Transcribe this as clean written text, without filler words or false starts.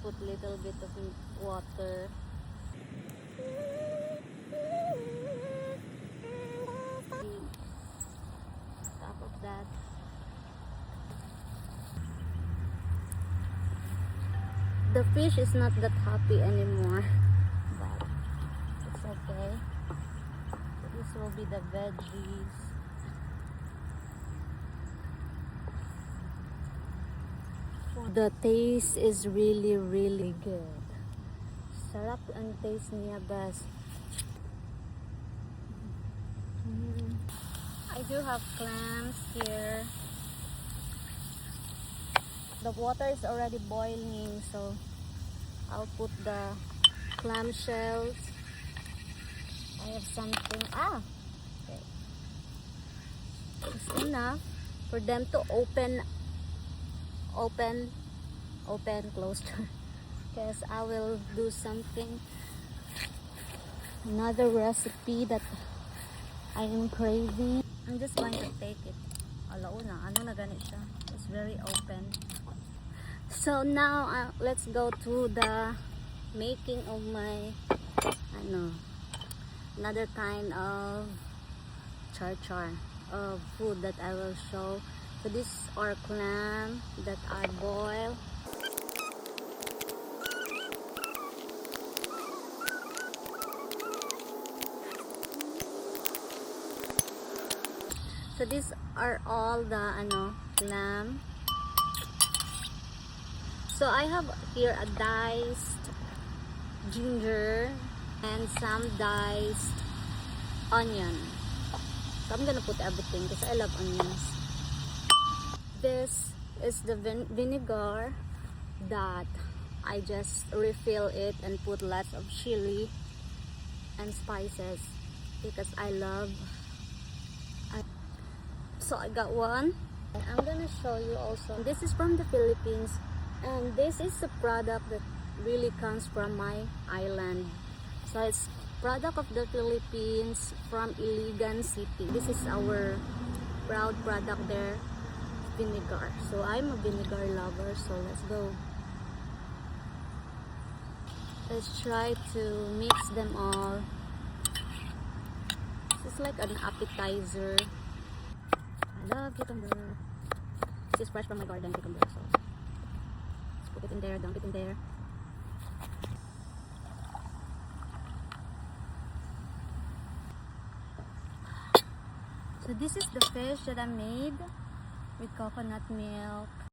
put little bit of water. Top of that. The fish is not that happy anymore, but it's okay. So this will be the veggies. The taste is really good. Sarap ang taste niya, guys. I do have clams here. The water is already boiling, so I'll put the clam shells. I have something. Okay. It's enough for them to open, close. Because I will do something, another recipe that I am craving. I'm just going to take it. Alauna, ano na ganit siya? It's very open. So now let's go to the making of my another kind of char of food that I will show. So these are clam that I boil. So these are all the clam. So I have here a diced ginger and some diced onion. So I'm gonna put everything because I love onions. This is the vinegar that I just refill it and put lots of chili and spices because I love. So I got one. I'm gonna show you also. This is from the Philippines, and this is a product that really comes from my island. So it's product of the Philippines from Iligan City. This is our proud product there, vinegar. So I'm a vinegar lover, so let's go. Let's try to mix them all. This is like an appetizer. I love cucumber. This is fresh from my garden cucumber, so let's put it in there, dump it in there. So this is the fish that I made with coconut milk.